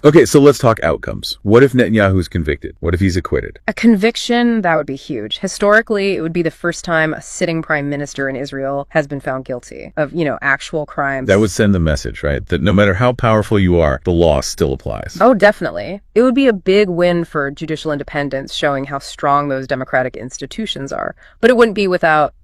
Okay, so let's talk outcomes. What if Netanyahu is convicted? What if he's acquitted? A conviction, that would be huge. Historically, it would be the first time a sitting prime minister in Israel has been found guilty of, actual crimes. That would send the message, right? That no matter how powerful you are, the law still applies. Oh, definitely. It would be a big win for judicial independence, showing how strong those democratic institutions are. But it wouldn't be without,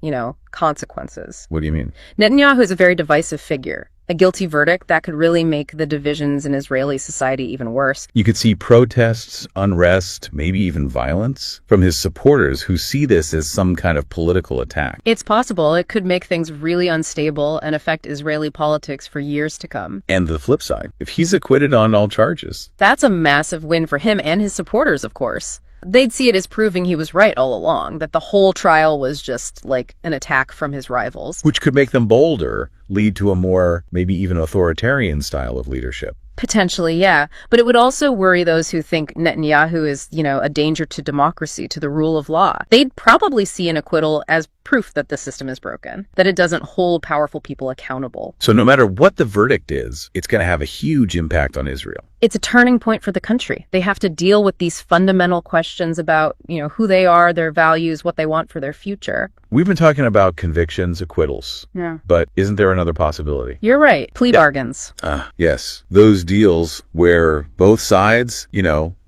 consequences. What do you mean? Netanyahu is a very divisive figure. A guilty verdict that could really make the divisions in Israeli society even worse. You could see protests, unrest, maybe even violence from his supporters who see this as some kind of political attack. It's possible it could make things really unstable and affect Israeli politics for years to come. And the flip side, if he's acquitted on all charges, that's a massive win for him and his supporters, of course. They'd see it as proving he was right all along, that the whole trial was just like an attack from his rivals. Which could make them bolder, lead to a more, maybe even authoritarian style of leadership. Potentially, yeah. But it would also worry those who think Netanyahu is, a danger to democracy, to the rule of law. They'd probably see an acquittal as proof that the system is broken, that it doesn't hold powerful people accountable. So no matter what the verdict is, it's going to have a huge impact on Israel. It's a turning point for the country. They have to deal with these fundamental questions about, who they are, their values, what they want for their future. We've been talking about convictions, acquittals. Yeah. But isn't there another possibility? You're right. Plea bargains. Yes. Those deals where both sides,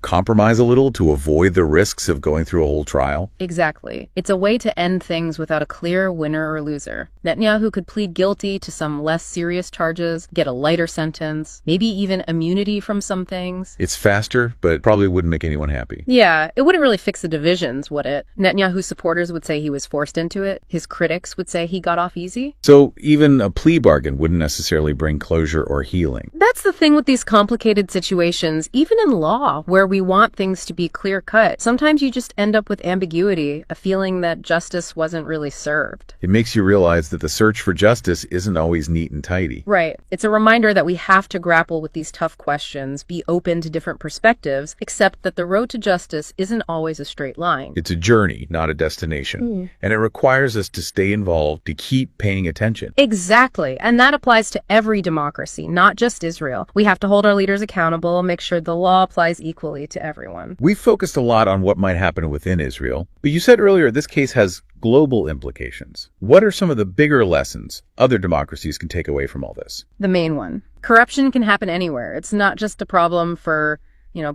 compromise a little to avoid the risks of going through a whole trial. Exactly. It's a way to end things without a clear winner or loser. Netanyahu could plead guilty to some less serious charges, get a lighter sentence, maybe even immunity from some things. It's faster, but probably wouldn't make anyone happy. Yeah, it wouldn't really fix the divisions, would it? Netanyahu's supporters would say he was forced into it. His critics would say he got off easy. So even a plea bargain wouldn't necessarily bring closure or healing. That's the thing with these complicated situations, even in law, where we want things to be clear-cut. Sometimes you just end up with ambiguity, a feeling that justice wasn't really served. It makes you realize that the search for justice isn't always neat and tidy. Right. It's a reminder that we have to grapple with these tough questions, be open to different perspectives, except that the road to justice isn't always a straight line. It's a journey, not a destination. And it requires us to stay involved, to keep paying attention. Exactly. And that applies to every democracy, not just Israel. We have to hold our leaders accountable, make sure the law applies equally to everyone. We've focused a lot on what might happen within Israel, but you said earlier this case has global implications. What are some of the bigger lessons other democracies can take away from all this? The main one. Corruption can happen anywhere. It's not just a problem for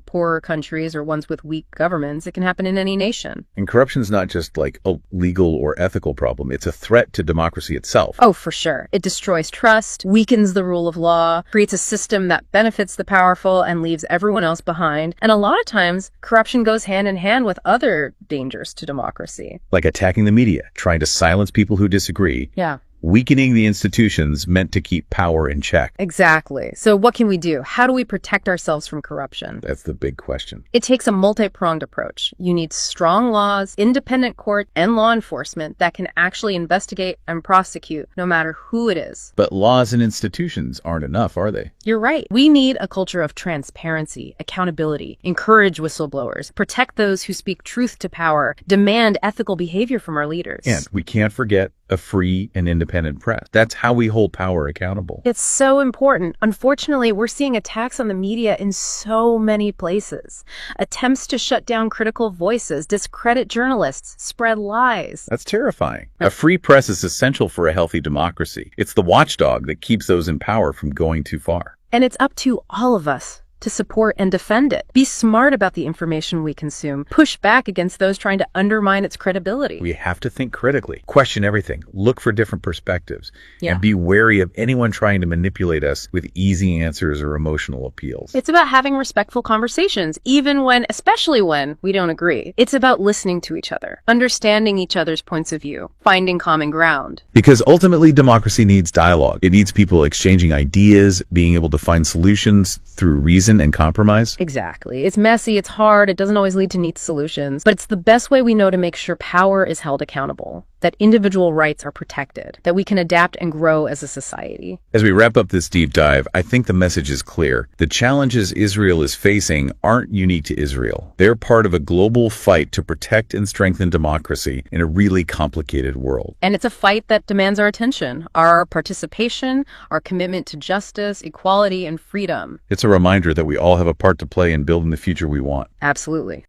poorer countries or ones with weak governments. It can happen in any nation. And corruption is not just like a legal or ethical problem. It's a threat to democracy itself. Oh, for sure. It destroys trust, weakens the rule of law, creates a system that benefits the powerful and leaves everyone else behind. And a lot of times, corruption goes hand in hand with other dangers to democracy. Like attacking the media, trying to silence people who disagree. Yeah. Weakening the institutions meant to keep power in check. Exactly. So what can we do? How do we protect ourselves from corruption? That's the big question. It takes a multi-pronged approach. You need strong laws, independent court, and law enforcement that can actually investigate and prosecute no matter who it is. But laws and institutions aren't enough, are they? You're right. We need a culture of transparency, accountability, encourage whistleblowers, protect those who speak truth to power, demand ethical behavior from our leaders. And we can't forget a free and independent press. That's how we hold power accountable. It's so important. Unfortunately, we're seeing attacks on the media in so many places. Attempts to shut down critical voices, discredit journalists, spread lies. That's terrifying. A free press is essential for a healthy democracy. It's the watchdog that keeps those in power from going too far. And it's up to all of us to support and defend it. Be smart about the information we consume. Push back against those trying to undermine its credibility. We have to think critically, question everything, look for different perspectives, Yeah. and be wary of anyone trying to manipulate us with easy answers or emotional appeals. It's about having respectful conversations, especially when we don't agree. It's about listening to each other, understanding each other's points of view, finding common ground. Because ultimately, democracy needs dialogue. It needs people exchanging ideas, being able to find solutions through reason and compromise. Exactly. It's messy, it's hard, it doesn't always lead to neat solutions, but it's the best way we know to make sure power is held accountable. that individual rights are protected, that we can adapt and grow as a society. As we wrap up this deep dive, I think the message is clear. The challenges Israel is facing aren't unique to Israel. They're part of a global fight to protect and strengthen democracy in a really complicated world. And it's a fight that demands our attention, our participation, our commitment to justice, equality, and freedom. It's a reminder that we all have a part to play in building the future we want. Absolutely.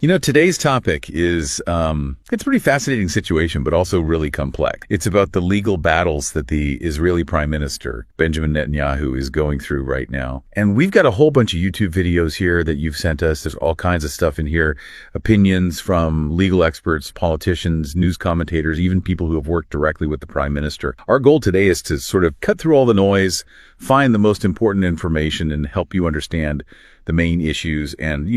You know, today's topic is, it's a pretty fascinating situation, but also really complex. It's about the legal battles that the Israeli Prime Minister, Benjamin Netanyahu, is going through right now. And we've got a whole bunch of YouTube videos here that you've sent us. There's all kinds of stuff in here, opinions from legal experts, politicians, news commentators, even people who have worked directly with the Prime Minister. Our goal today is to sort of cut through all the noise, find the most important information, and help you understand the main issues and,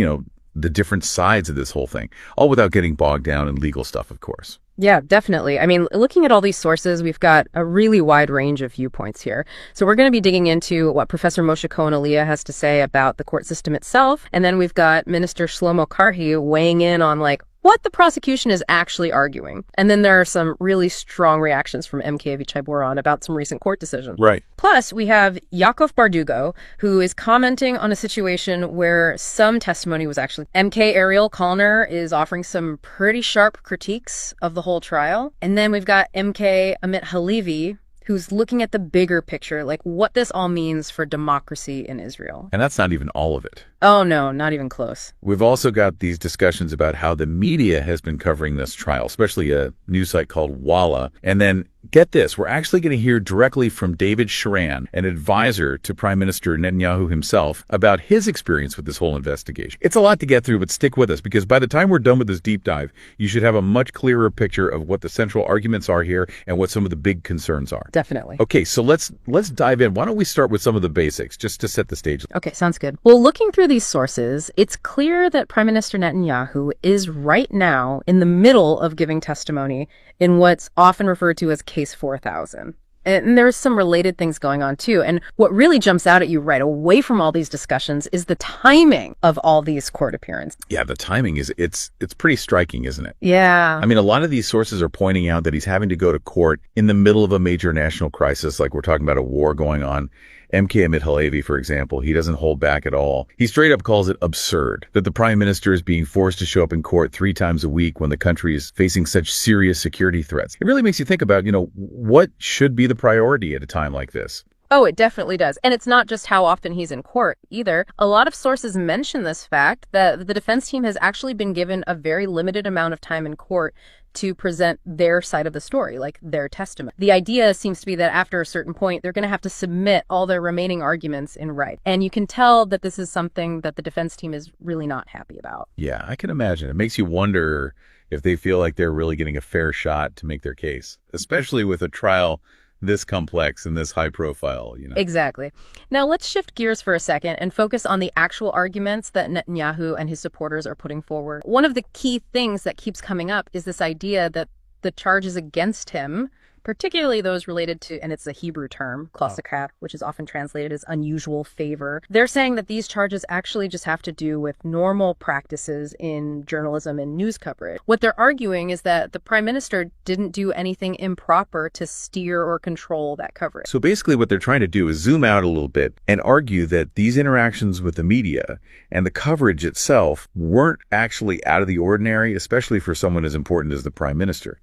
the different sides of this whole thing, all without getting bogged down in legal stuff, of course. Yeah, definitely. I mean, looking at all these sources, we've got a really wide range of viewpoints here. So we're going to be digging into what Professor Moshe Cohen-Aliyah has to say about the court system itself. And then we've got Minister Shlomo Karhi weighing in on what the prosecution is actually arguing. And then there are some really strong reactions from MK Avichai Boran about some recent court decisions. Right. Plus, we have Yaakov Bardugo, who is commenting on a situation where some testimony was actually... MK Ariel Kalner is offering some pretty sharp critiques of the whole trial. And then we've got MK Amit Halevi, who's looking at the bigger picture, what this all means for democracy in Israel. And that's not even all of it. Oh, no, not even close. We've also got these discussions about how the media has been covering this trial, especially a news site called Walla. And then, get this, we're actually going to hear directly from David Sharan, an advisor to Prime Minister Netanyahu himself, about his experience with this whole investigation. It's a lot to get through, but stick with us, because by the time we're done with this deep dive, you should have a much clearer picture of what the central arguments are here and what some of the big concerns are. Definitely. Okay, so let's dive in. Why don't we start with some of the basics, just to set the stage? Okay, sounds good. Well, looking through these sources, it's clear that Prime Minister Netanyahu is right now in the middle of giving testimony in what's often referred to as Case 4000. And there's some related things going on too. And what really jumps out at you right away from all these discussions is the timing of all these court appearances. Yeah, the timing it's pretty striking, isn't it? Yeah. I mean, a lot of these sources are pointing out that he's having to go to court in the middle of a major national crisis, like we're talking about a war going on. MK Amit Halevi, for example, he doesn't hold back at all. He straight up calls it absurd that the prime minister is being forced to show up in court 3 times a week when the country is facing such serious security threats. It really makes you think about, what should be the priority at a time like this. Oh, it definitely does. And it's not just how often he's in court either. A lot of sources mention this fact that the defense team has actually been given a very limited amount of time in court to present their side of the story, their testimony. The idea seems to be that after a certain point, they're going to have to submit all their remaining arguments in writing. And you can tell that this is something that the defense team is really not happy about. Yeah, I can imagine. It makes you wonder if they feel like they're really getting a fair shot to make their case, especially with a trial this complex and this high profile, Exactly. Now let's shift gears for a second and focus on the actual arguments that Netanyahu and his supporters are putting forward. One of the key things that keeps coming up is this idea that the charges against him, particularly those related to, and it's a Hebrew term, klassika, which is often translated as unusual favor. They're saying that these charges actually just have to do with normal practices in journalism and news coverage. What they're arguing is that the prime minister didn't do anything improper to steer or control that coverage. So basically what they're trying to do is zoom out a little bit and argue that these interactions with the media and the coverage itself weren't actually out of the ordinary, especially for someone as important as the prime minister.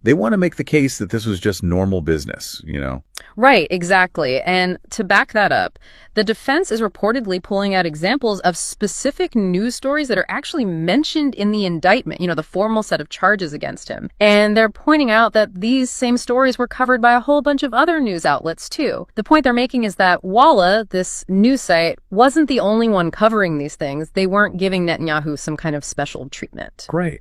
They want to make the case that this was just normal business, Right, exactly. And to back that up, the defense is reportedly pulling out examples of specific news stories that are actually mentioned in the indictment, the formal set of charges against him. And they're pointing out that these same stories were covered by a whole bunch of other news outlets too. The point they're making is that Walla, this news site, wasn't the only one covering these things. They weren't giving Netanyahu some kind of special treatment. Right.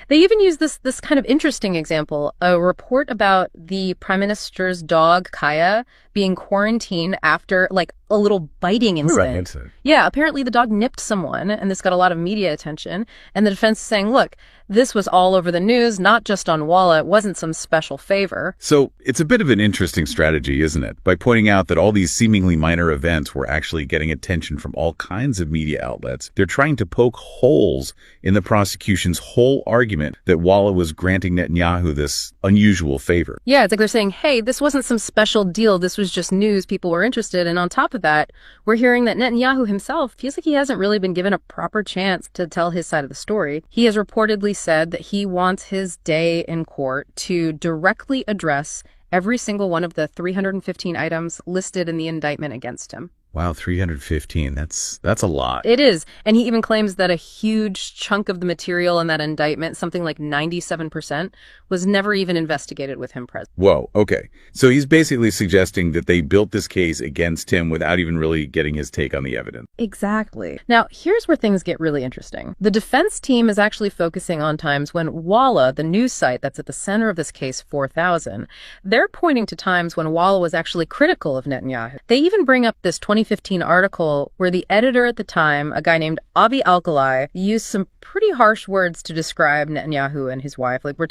They even use this kind of interesting example, a report about the prime minister's dog, Kaya, being quarantined after, a little biting incident. Incident. Yeah, apparently the dog nipped someone, and this got a lot of media attention. And the defense is saying, look, this was all over the news, not just on Walla. It wasn't some special favor. So it's a bit of an interesting strategy, isn't it? By pointing out that all these seemingly minor events were actually getting attention from all kinds of media outlets, they're trying to poke holes in the prosecution's whole argument that Walla was granting Netanyahu this unusual favor. Yeah, it's like they're saying, hey, this wasn't some special deal. This was just news. People were interested. And on top of that, we're hearing that Netanyahu himself feels like he hasn't really been given a proper chance to tell his side of the story. He has reportedly said that he wants his day in court to directly address every single one of the 315 items listed in the indictment against him. Wow, 315. That's a lot. It is. And he even claims that a huge chunk of the material in that indictment, something like 97%, was never even investigated with him present. Whoa, okay. So he's basically suggesting that they built this case against him without even really getting his take on the evidence. Exactly. Now, here's where things get really interesting. The defense team is actually focusing on times when Walla, the news site that's at the center of this case, 4000, they're pointing to times when Walla was actually critical of Netanyahu. They even bring up this 2015 article where the editor at the time, a guy named Avi Alkali, used some pretty harsh words to describe Netanyahu and his wife. Like, we're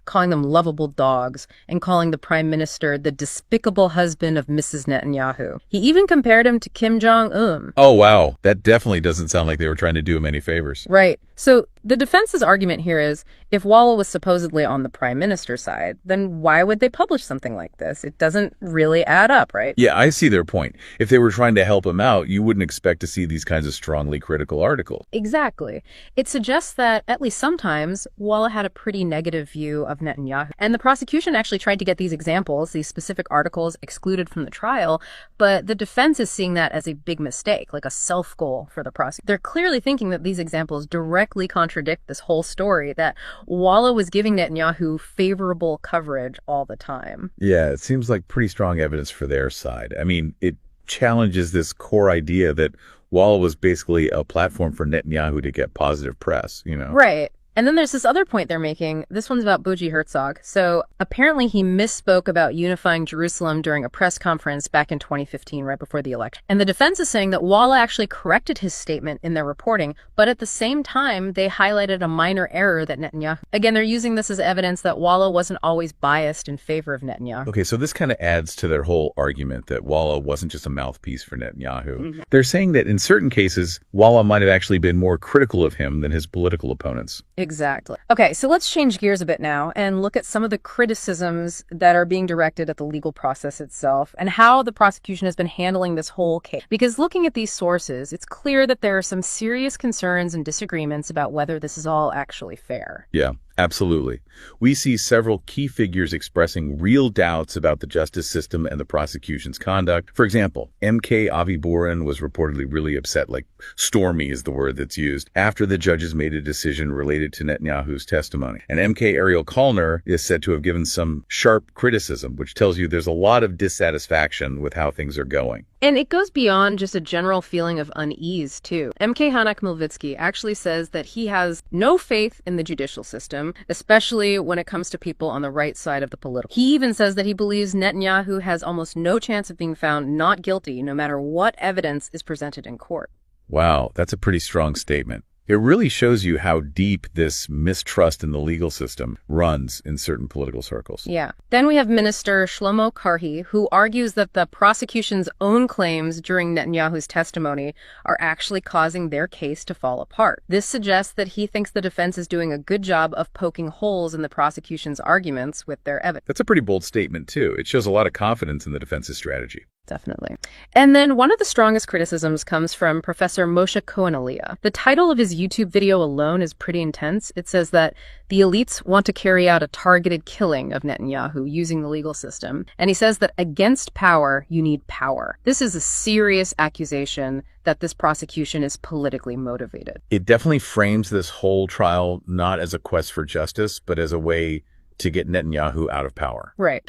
calling them lovable dogs and calling the prime minister the despicable husband of Mrs. Netanyahu. He even compared him to Kim Jong-un. Oh, wow. That definitely doesn't sound like they were trying to do him any favors. Right. So the defense's argument here is, if Walla was supposedly on the prime minister's side, then why would they publish something like this? It doesn't really add up, right? Yeah, I see their point. If they were trying to help him out, you wouldn't expect to see these kinds of strongly critical articles. Exactly. It suggests that, at least sometimes, Walla had a pretty negative view of Netanyahu. And the prosecution actually tried to get these examples, these specific articles, excluded from the trial, but the defense is seeing that as a big mistake, like a self-goal for the prosecution. They're clearly thinking that these examples directly contradict this whole story, that Walla was giving Netanyahu favorable coverage all the time. Yeah, it seems like pretty strong evidence for their side. I mean, it challenges this core idea that Walla was basically a platform for Netanyahu to get positive press, you know? Right. And then there's this other point they're making. This one's about Bougie Herzog. So apparently he misspoke about unifying Jerusalem during a press conference back in 2015, right before the election. And the defense is saying that Walla actually corrected his statement in their reporting, but at the same time, they highlighted a minor error that Netanyahu... Again, they're using this as evidence that Walla wasn't always biased in favor of Netanyahu. Okay, so this kind of adds to their whole argument that Walla wasn't just a mouthpiece for Netanyahu. They're saying that in certain cases, Walla might have actually been more critical of him than his political opponents. Exactly. Okay, so let's change gears a bit now and look at some of the criticisms that are being directed at the legal process itself and how the prosecution has been handling this whole case. Because looking at these sources, it's clear that there are some serious concerns and disagreements about whether this is all actually fair. Yeah. Absolutely. We see several key figures expressing real doubts about the justice system and the prosecution's conduct. For example, MK Avi Boran was reportedly really upset, like stormy is the word that's used, after the judges made a decision related to Netanyahu's testimony. And MK Ariel Kalner is said to have given some sharp criticism, which tells you there's a lot of dissatisfaction with how things are going. And it goes beyond just a general feeling of unease, too. MK Hanak Milvitsky actually says that he has no faith in the judicial system, especially when it comes to people on the right side of the political. He even says that he believes Netanyahu has almost no chance of being found not guilty, no matter what evidence is presented in court. Wow, that's a pretty strong statement. It really shows you how deep this mistrust in the legal system runs in certain political circles. Yeah. Then we have Minister Shlomo Karhi, who argues that the prosecution's own claims during Netanyahu's testimony are actually causing their case to fall apart. This suggests that he thinks the defense is doing a good job of poking holes in the prosecution's arguments with their evidence. That's a pretty bold statement, too. It shows a lot of confidence in the defense's strategy. Definitely. And then one of the strongest criticisms comes from Professor Moshe Cohen-Aliyah. The title of his YouTube video alone is pretty intense. It says that the elites want to carry out a targeted killing of Netanyahu using the legal system. And he says that against power, you need power. This is a serious accusation that this prosecution is politically motivated. It definitely frames this whole trial not as a quest for justice, but as a way to get Netanyahu out of power. Right.